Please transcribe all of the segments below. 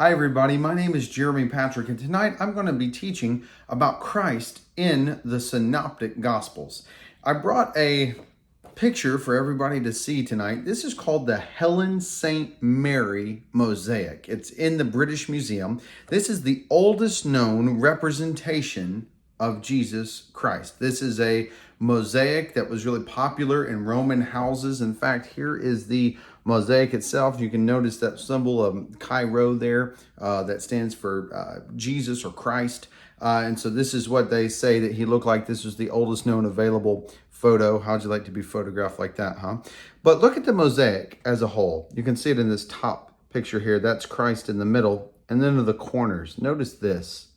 Hi everybody, my name is Jeremy Patrick, and tonight I'm going to be teaching about Christ in the Synoptic Gospels. I brought a picture for everybody to see tonight. This is called the Helen St. Mary Mosaic. It's in the British Museum. This is the oldest known representation of Jesus Christ. This is a mosaic that was really popular in Roman houses. In fact, here is the mosaic itself. You can notice that symbol of Chi-Rho there that stands for Jesus or Christ. And so this is what they say that he looked like. This was the oldest known available photo. How'd you like to be photographed like that, huh? But look at the mosaic as a whole. You can see it in this top picture here. That's Christ in the middle. And then to the corners, notice this.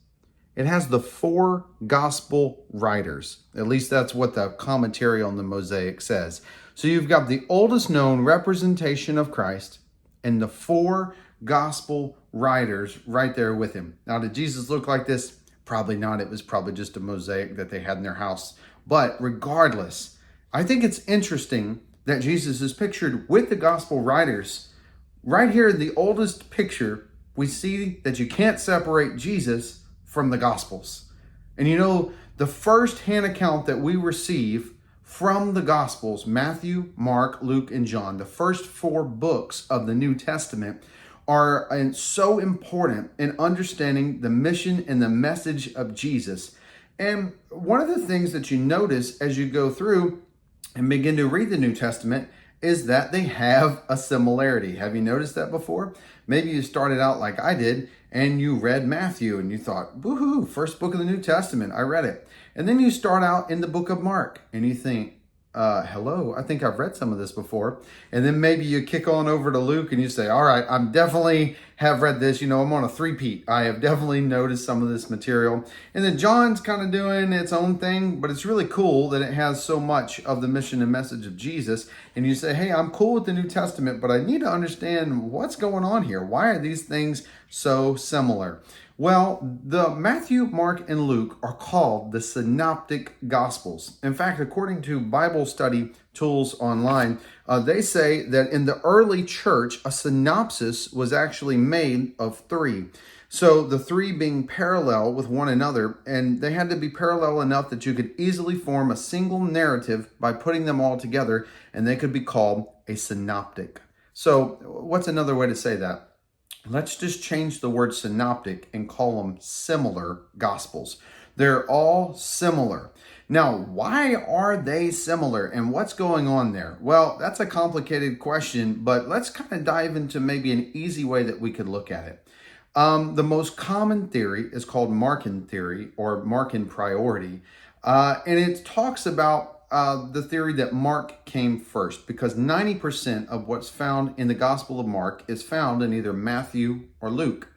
It has the four gospel writers. At least that's what the commentary on the mosaic says. So you've got the oldest known representation of Christ and the four gospel writers right there with him. Now, did Jesus look like this? Probably not. It was probably just a mosaic that they had in their house. But regardless, I think it's interesting that Jesus is pictured with the gospel writers. Right here in the oldest picture, we see that you can't separate Jesus from the Gospels. And you know, the first-hand account that we receive from the Gospels, Matthew, Mark, Luke, and John, the first four books of the New Testament, are so important in understanding the mission and the message of Jesus. And one of the things that you notice as you go through and begin to read the New Testament is that they have a similarity. Have you noticed that before? Maybe you started out like I did and you read Matthew and you thought, woohoo, first book of the New Testament, I read it. And then you start out in the book of Mark and you think, hello, I think I've read some of this before. And then maybe you kick on over to Luke and you say, all right, I'm definitely have read this. You know, I'm on a three-peat. I have definitely noticed some of this material. And then John's kind of doing its own thing, but it's really cool that it has so much of the mission and message of Jesus. And you say, hey, I'm cool with the New Testament, but I need to understand what's going on here. Why are these things so similar? Well, the Matthew, Mark, and Luke are called the Synoptic Gospels. In fact, according to Bible study tools online, they say that in the early church, a synopsis was actually made of three. So the three being parallel with one another, and they had to be parallel enough that you could easily form a single narrative by putting them all together, and they could be called a synoptic. So what's another way to say that? Let's just change the word synoptic and call them similar gospels. They're all similar. Now, why are they similar and what's going on there? Well, that's a complicated question, but let's kind of dive into maybe an easy way that we could look at it. The most common theory is called Markan theory or Markan priority. And it talks about the theory that Mark came first because 90% of what's found in the Gospel of Mark is found in either Matthew or Luke.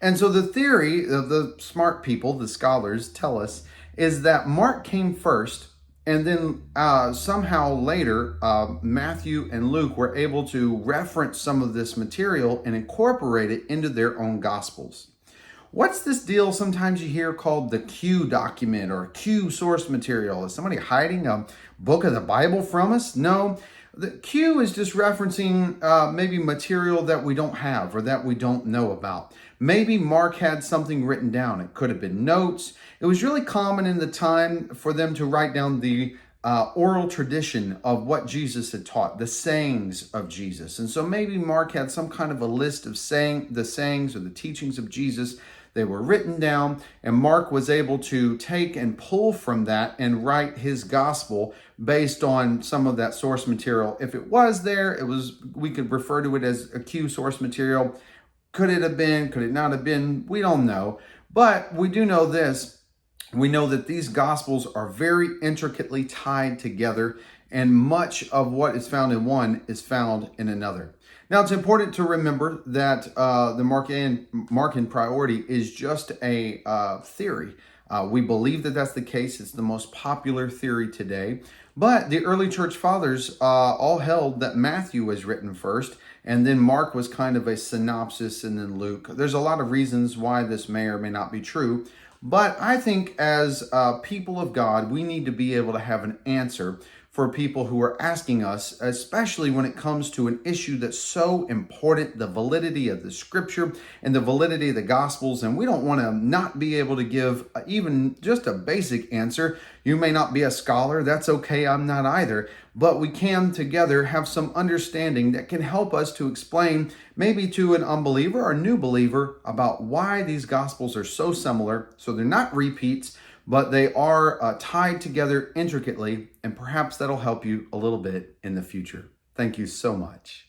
And so the theory of the smart people, the scholars, tell us is that Mark came first and then somehow later Matthew and Luke were able to reference some of this material and incorporate it into their own Gospels. What's this deal sometimes you hear called the Q document or Q source material? Is somebody hiding a book of the Bible from us? No. The Q is just referencing maybe material that we don't have or that we don't know about. Maybe Mark had something written down. It could have been notes. It was really common in the time for them to write down the oral tradition of what Jesus had taught, the sayings of Jesus. And so maybe Mark had some kind of a list of the sayings or the teachings of Jesus. They were written down, and Mark was able to take and pull from that and write his gospel based on some of that source material. If it was there, we could refer to it as a Q source material. Could it have been? Could it not have been? We don't know. But we do know this. We know that these gospels are very intricately tied together, and much of what is found in one is found in another. Now, it's important to remember that the Markan priority is just a theory. We believe that that's the case. It's the most popular theory today. But the early church fathers all held that Matthew was written first, and then Mark was kind of a synopsis, and then Luke. There's a lot of reasons why this may or may not be true. But I think as people of God, we need to be able to have an answer for people who are asking us, especially when it comes to an issue that's so important, the validity of the scripture and the validity of the gospels. And we don't want to not be able to give even just a basic answer. You may not be a scholar. That's okay. I'm not either. But we can together have some understanding that can help us to explain maybe to an unbeliever or a new believer about why these gospels are so similar. So they're not repeats, but they are tied together intricately, and perhaps that'll help you a little bit in the future. Thank you so much.